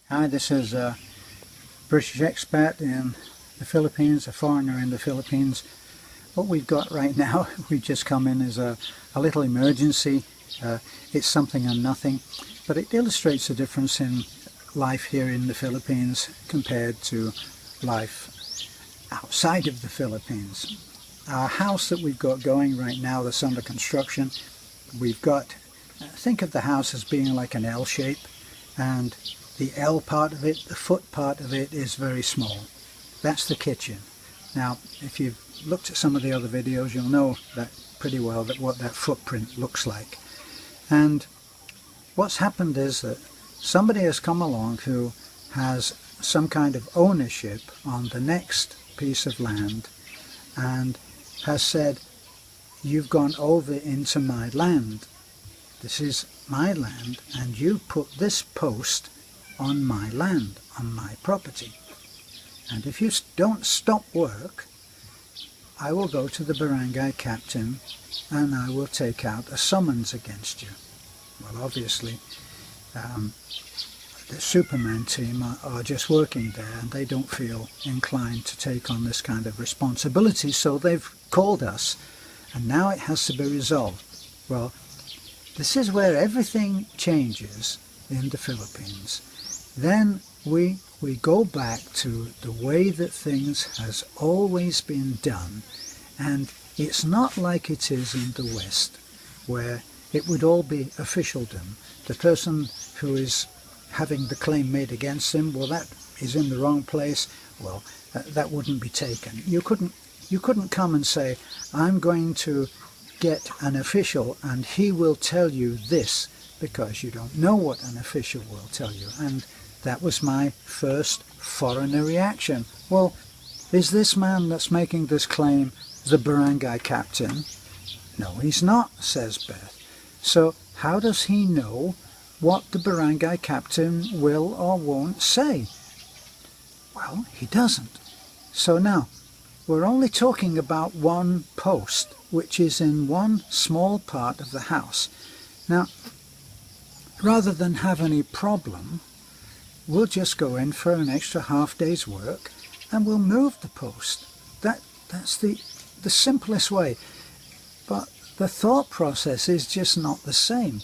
Hi, this is a British expat in the Philippines, a foreigner in the Philippines. What we've got right now, we've just come in as a little emergency. It's something and nothing, but it illustrates the difference in life here in the Philippines compared to life outside of the Philippines. Our house that we've got going right now that's under construction, we've got, think of the house as being like an L shape, and the L part of it, the foot part of it, is very small. That's the kitchen. Now, if you've looked at some of the other videos, you'll know that pretty well, that what that footprint looks like. And what's happened is that somebody has come along who has some kind of ownership on the next piece of land and has said, you've gone over into my land. This is my land, and you put this post on my land, on my property. And if you don't stop work, I will go to the barangay captain and I will take out a summons against you. Well, obviously, the Superman team are just working there, and they don't feel inclined to take on this kind of responsibility, so they've called us, and now it has to be resolved. Well, this is where everything changes in the Philippines. Then we go back to the way that things has always been done, and it's not like it is in the West, where it would all be officialdom. The person who is having the claim made against him, well, that is in the wrong place. Well, that wouldn't be taken. You couldn't come and say, I'm going to get an official and he will tell you this, because you don't know what an official will tell you. And that was my first foreigner reaction. Well, is this man that's making this claim the barangay captain? No, he's not, says Beth. So how does he know what the barangay captain will or won't say? Well, he doesn't. So now, we're only talking about one post, which is in one small part of the house. Now, rather than have any problem, we'll just go in for an extra half day's work and we'll move the post. That's the simplest way. But the thought process is just not the same.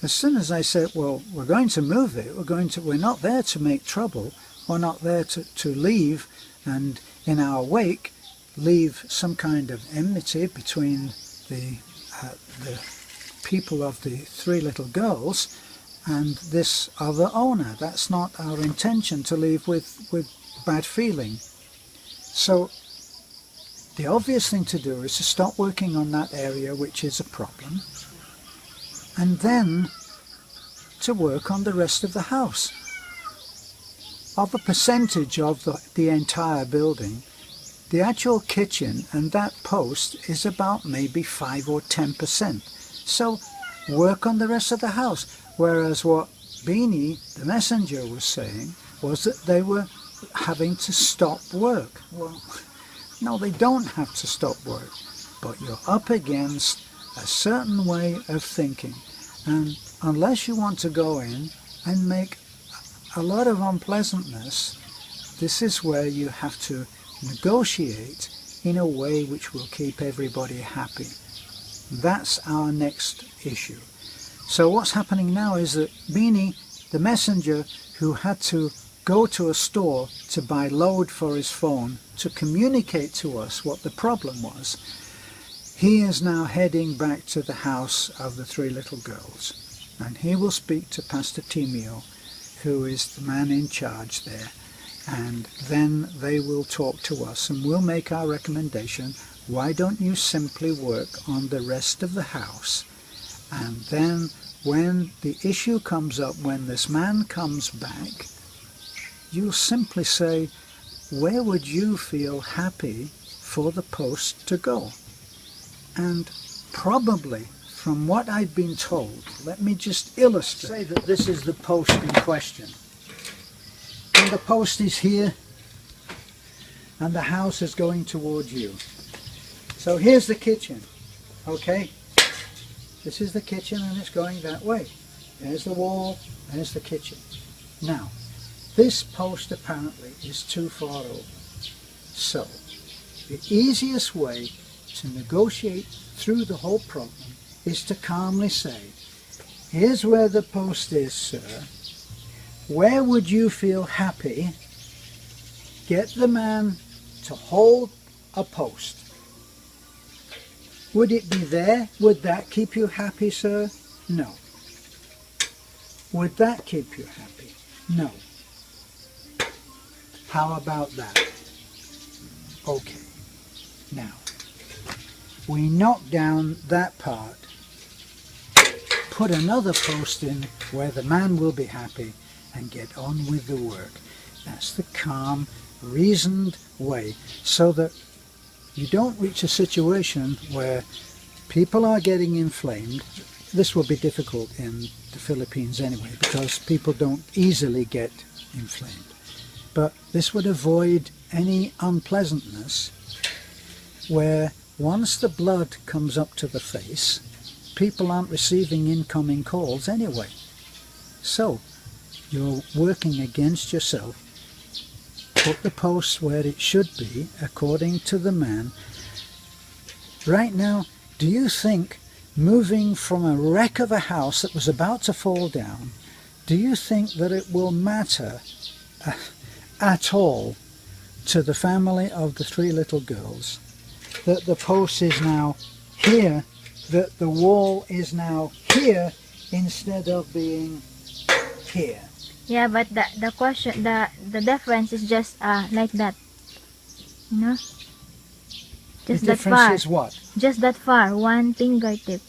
As soon as I said, well, we're going to move it, we're not there to make trouble, we're not there to leave and in our wake leave some kind of enmity between the people of the three little girls and this other owner. That's not our intention, to leave with bad feeling. So the obvious thing to do is to stop working on that area which is a problem, and then to work on the rest of the house. Of a percentage of the entire building, the actual kitchen and that post is about maybe 5 or 10%. So work on the rest of the house. Whereas what Beanie, the messenger, was saying was that they were having to stop work. Well, no, they don't have to stop work, but you're up against a certain way of thinking. And unless you want to go in and make a lot of unpleasantness, this is where you have to negotiate in a way which will keep everybody happy. That's our next issue. So what's happening now is that Beanie, the messenger who had to go to a store to buy load for his phone to communicate to us what the problem was, he is now heading back to the house of the three little girls, and he will speak to Pastor Timio, who is the man in charge there, and then they will talk to us and we'll make our recommendation. Why don't you simply work on the rest of the house, and then when the issue comes up, when this man comes back, you'll simply say, where would you feel happy for the post to go? And probably, from what I've been told, let me just illustrate. Say that this is the post in question. And the post is here, and the house is going towards you. So here's the kitchen, okay? This is the kitchen and it's going that way. There's the wall, there's the kitchen. Now, this post apparently is too far over. So, the easiest way to negotiate through the whole problem is to calmly say, here's where the post is, sir. Where would you feel happy? Get the man to hold a post. Would it be there? Would that keep you happy, sir? No. Would that keep you happy? No. How about that? Okay. Now, we knock down that part, put another post in where the man will be happy, and get on with the work. That's the calm, reasoned way, so that you don't reach a situation where people are getting inflamed. This will be difficult in the Philippines anyway, because people don't easily get inflamed. But this would avoid any unpleasantness where once the blood comes up to the face, people aren't receiving incoming calls anyway. So, you're working against yourself. Put the post where it should be, according to the man. Right now, do you think moving from a wreck of a house that was about to fall down, do you think that it will matter at all to the family of the 3 little girls that the post is now here, that the wall is now here instead of being here? Yeah, but the question, the difference is just like that, you know, just The that difference far, is what? just that far, one fingertip,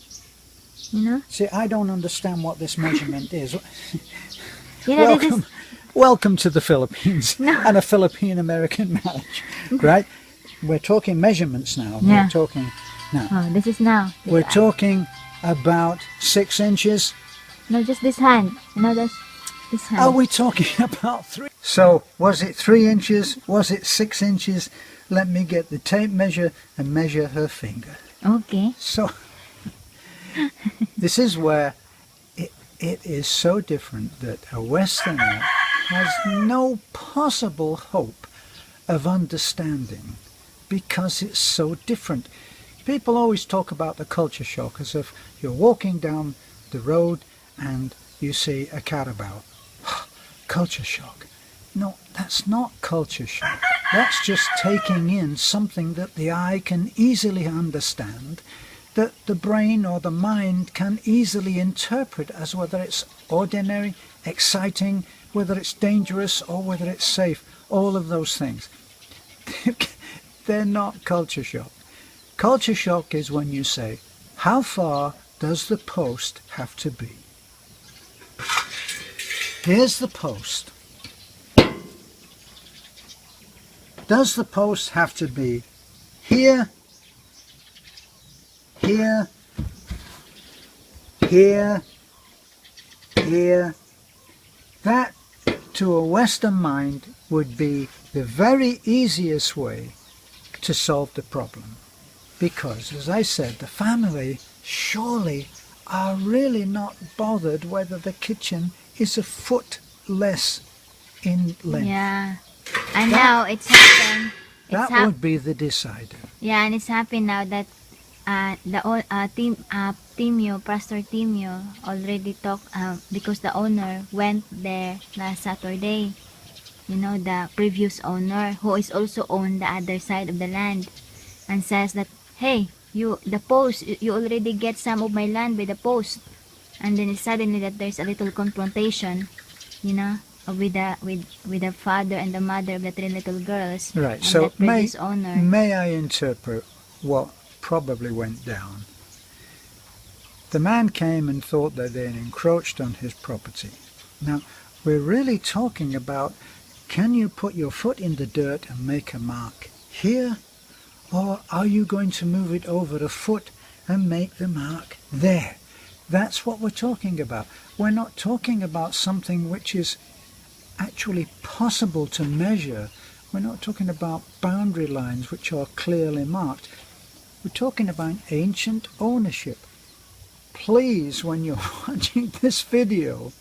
you know. See, I don't understand what this measurement is. You know, this Welcome, is, welcome to the Philippines No. and a Philippine-American marriage, right? We're talking measurements now. Yeah. We're talking now. oh, this is now. We're talking about 6 inches. No, just this hand, you know, this hand. Are we talking about 3? So, was it 3 inches? Was it 6 inches? Let me get the tape measure and measure her finger. Okay. So, this is where it is so different that a Westerner has no possible hope of understanding because it's so different. People always talk about the culture shock as if you're walking down the road and you see a carabao. Culture shock. No, that's not culture shock. That's just taking in something that the eye can easily understand, that the brain or the mind can easily interpret as whether it's ordinary, exciting, whether it's dangerous or whether it's safe, all of those things. They're not culture shock. Culture shock is when you say, how far does the post have to be? Here's the post. Does the post have to be here, here, here, here? That, to a Western mind, would be the very easiest way to solve the problem. Because, as I said, the family surely are really not bothered whether the kitchen is a foot less in length. Yeah. And now it's happened. That would be the decider. Yeah, and it's happened now that Timio, Pastor Timio, already talked because the owner went there last Saturday. You know, the previous owner, who is also on the other side of the land, and says that, hey, you already get some of my land by the post. And then it's suddenly that there's a little confrontation, you know, with the father and the mother of the 3 little girls. Right. And So the previous owner. may I interpret what probably went down? The man came and thought that they had encroached on his property. Now, we're really talking about, can you put your foot in the dirt and make a mark here? Or are you going to move it over a foot and make the mark there? That's what we're talking about. We're not talking about something which is actually possible to measure. We're not talking about boundary lines which are clearly marked. We're talking about ancient ownership. Please, when you're watching this video,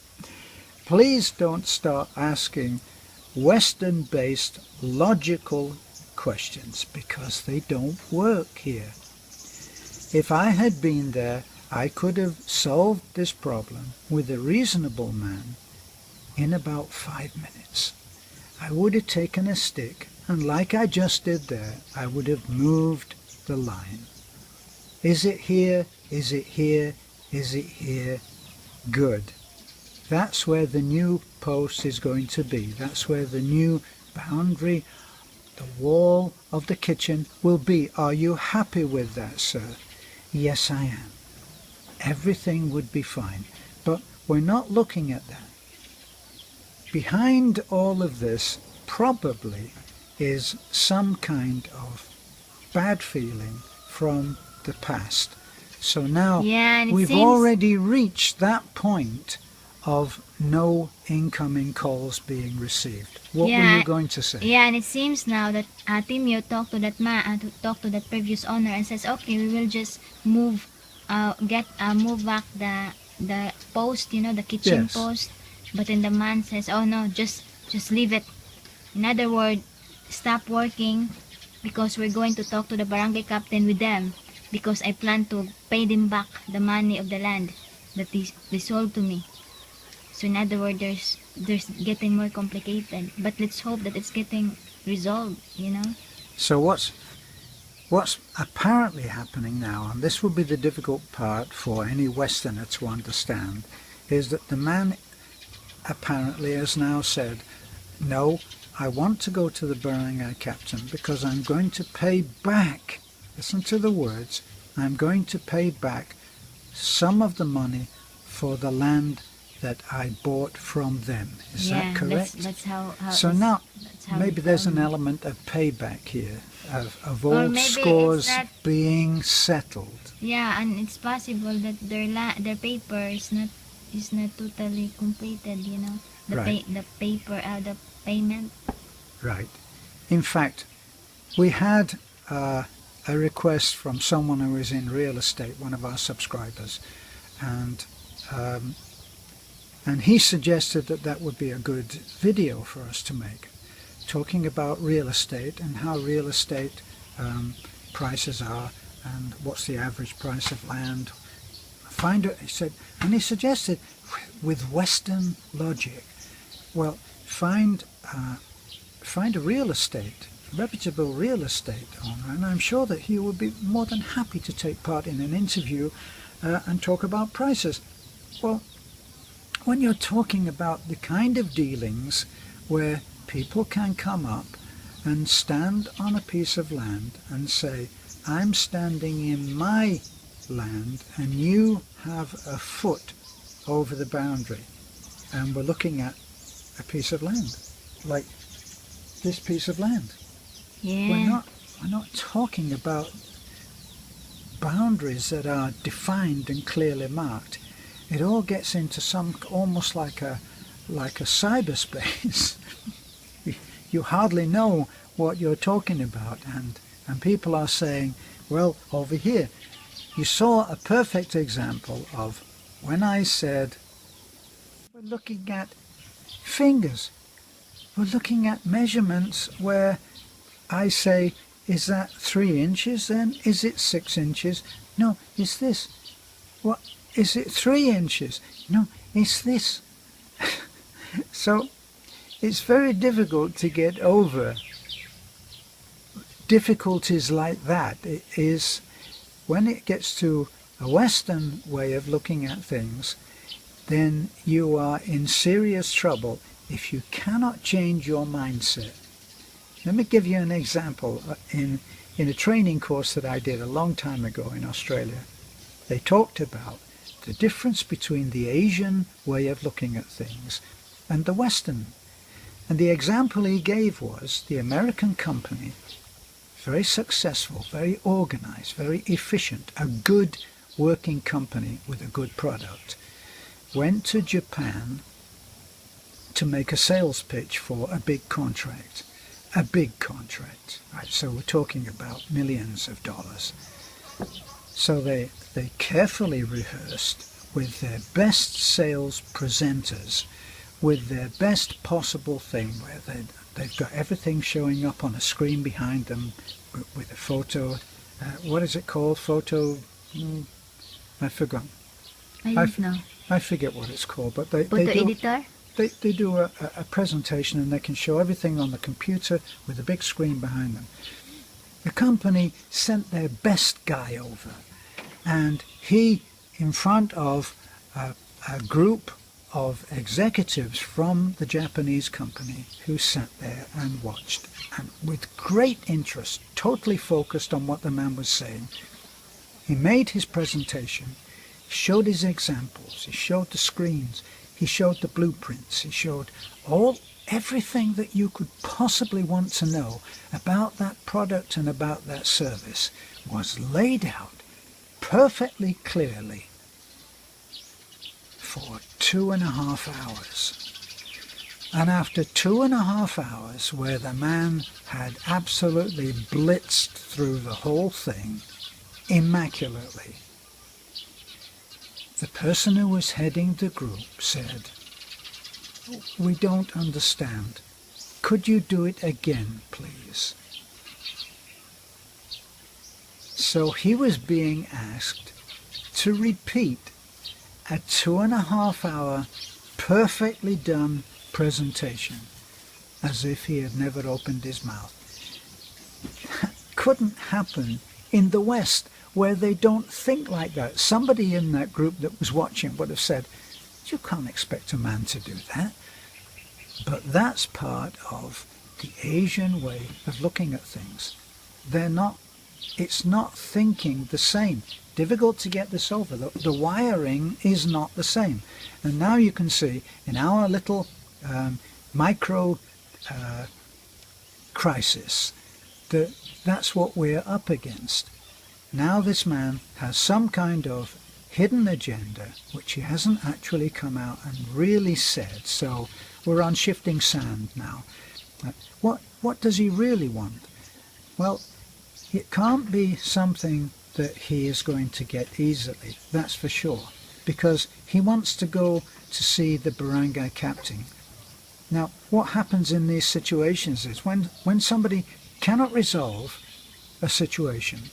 please don't start asking Western-based logical questions, because they don't work here. If I had been there, I could have solved this problem with a reasonable man in about 5 minutes. I would have taken a stick, and like I just did there, I would have moved the line. Is it here? Is it here? Is it here? Good. That's where the new post is going to be. That's where the new boundary, the wall of the kitchen will be. Are you happy with that, sir? Yes, I am. Everything would be fine. But we're not looking at that. Behind all of this probably is some kind of bad feeling from the past. So now we've already reached that point of no incoming calls being received. What were you going to say? Yeah, and it seems now that Timio talked to that previous owner and says, okay, we will just move back the post, the kitchen post. But then the man says, oh no, just leave it. In other words, stop working, because we're going to talk to the barangay captain with them, because I plan to pay them back the money of the land that they sold to me. So in other words, there's getting more complicated. But let's hope that it's getting resolved, So what's apparently happening now, and this will be the difficult part for any Westerner to understand, is that the man apparently has now said, no, I want to go to the barangay captain because I'm going to pay back, listen to the words, I'm going to pay back some of the money for the land that I bought from them. Is that correct? That's how so now maybe there's an element of payback here, of old scores being settled. Yeah, and it's possible that their paper is not totally completed, the the payment. Right. In fact, we had a request from someone who is in real estate, one of our subscribers, and he suggested that would be a good video for us to make, talking about real estate and how real estate prices are and what's the average price of land. He suggested with Western logic, well, find a real estate, reputable real estate owner, and I'm sure that he would be more than happy to take part in an interview and talk about prices. Well, when you're talking about the kind of dealings where people can come up and stand on a piece of land and say, I'm standing in my land and you have a foot over the boundary, and we're looking at a piece of land, like this piece of land. Yeah. We're not talking about boundaries that are defined and clearly marked. It all gets into almost like a cyberspace. You hardly know what you're talking about, and people are saying, well, over here, you saw a perfect example of when I said, we're looking at fingers. We're looking at measurements where I say, is that 3 inches then? Is it 6 inches? No, it's this. What? Is it 3 inches? No, it's this. So it's very difficult to get over difficulties like that. It is when it gets to a Western way of looking at things, then you are in serious trouble if you cannot change your mindset. Let me give you an example. In a training course that I did a long time ago in Australia, they talked about the difference between the Asian way of looking at things and the Western. And the example he gave was the American company, very successful, very organized, very efficient, a good working company with a good product, went to Japan to make a sales pitch for a big contract. Right? So we're talking about millions of dollars. So they carefully rehearsed with their best sales presenters with their best possible thing, where they've got everything showing up on a screen behind them with a photo. What is it called? Photo? I forgot. I don't know. I forget what it's called, but they Photo do. editor? They do a presentation, and they can show everything on the computer with a big screen behind them. The company sent their best guy over, and he, in front of a group of executives from the Japanese company who sat there and watched, and with great interest, totally focused on what the man was saying. He made his presentation, showed his examples, he showed the screens, he showed the blueprints, he showed everything that you could possibly want to know about that product and about that service was laid out perfectly clearly for 2.5 hours. And after 2.5 hours, where the man had absolutely blitzed through the whole thing immaculately, the person who was heading the group said, "We don't understand. Could you do it again, please?" So he was being asked to repeat a 2.5 hour perfectly done presentation as if he had never opened his mouth. That couldn't happen in the West, where they don't think like that. Somebody in that group that was watching would have said, "You can't expect a man to do that." But that's part of the Asian way of looking at things. It's not thinking the same. Difficult to get this over. The wiring is not the same. And now you can see in our little micro crisis that's what we're up against. Now this man has some kind of hidden agenda which he hasn't actually come out and really said. So we're on shifting sand now. What does he really want? Well, it can't be something that he is going to get easily, that's for sure, because he wants to go to see the barangay captain. Now, what happens in these situations is when somebody cannot resolve a situation,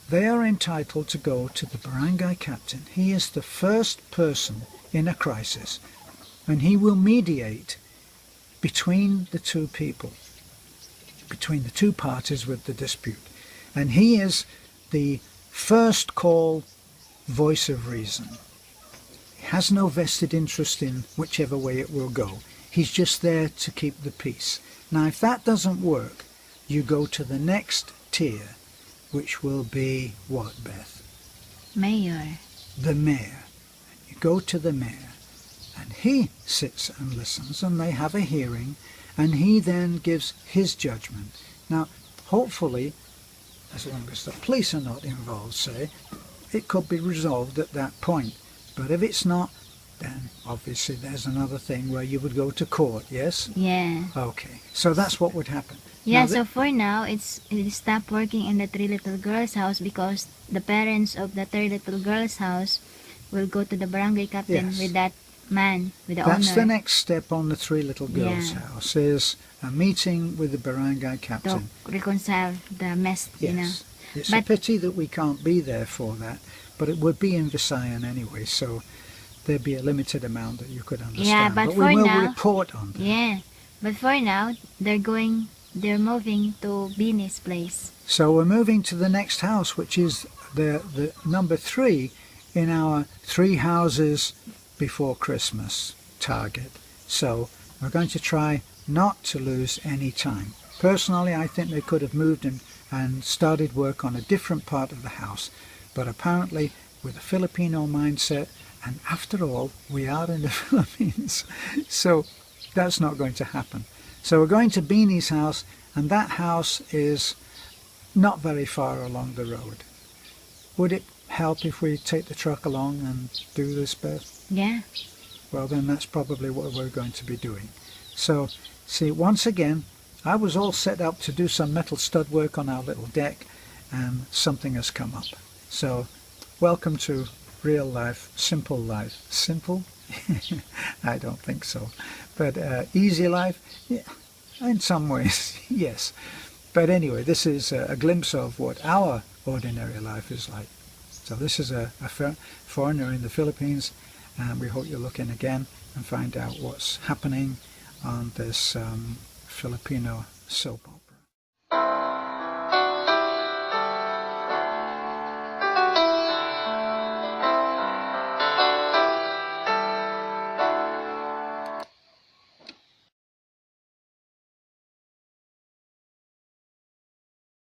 they are entitled to go to the barangay captain. He is the first person in a crisis, and he will mediate between the two people, between the two parties with the dispute. And he is the first call voice of reason. He has no vested interest in whichever way it will go. He's just there to keep the peace. Now, if that doesn't work, you go to the next tier, which will be what, Beth? Mayor. The mayor. You go to the mayor, and he sits and listens, and they have a hearing, and he then gives his judgment. Now, hopefully, as long as the police are not involved, say, it could be resolved at that point. But if it's not, then obviously there's another thing where you would go to court, yes? Yeah. Okay, so that's what would happen. Yeah, Now, so for now, it stopped working in the Three Little Girls house because the parents of the Three Little Girls house will go to the barangay captain Yes. with that man, with the that's owner. the next step on the Three Little Girls house, is a meeting with the barangay captain. To reconcile the mess, you know. Yes, it's a pity that we can't be there for that, but it would be in Visayan anyway, so there'd be a limited amount that you could understand. Yeah, but we for will now, report on that. Yeah, but for now, they're moving to Bini's place. So we're moving to the next house, which is the number 3 in our 3 houses before Christmas target. So we're going to try not to lose any time. Personally, I think they could have moved and started work on a different part of the house, but apparently with a Filipino mindset, and after all, we are in the Philippines, so that's not going to happen. So we're going to Beanie's house, and that house is not very far along the road. Would it help if we take the truck along and do this, Beth? Yeah. Well, then that's probably what we're going to be doing. So, see, once again, I was all set up to do some metal stud work on our little deck, and something has come up. So, welcome to real life, simple life. Simple? I don't think so. But easy life, yeah, in some ways, yes. But anyway, this is a glimpse of what our ordinary life is like. So this is a foreigner in the Philippines, and we hope you'll look in again and find out what's happening on this Filipino soap opera.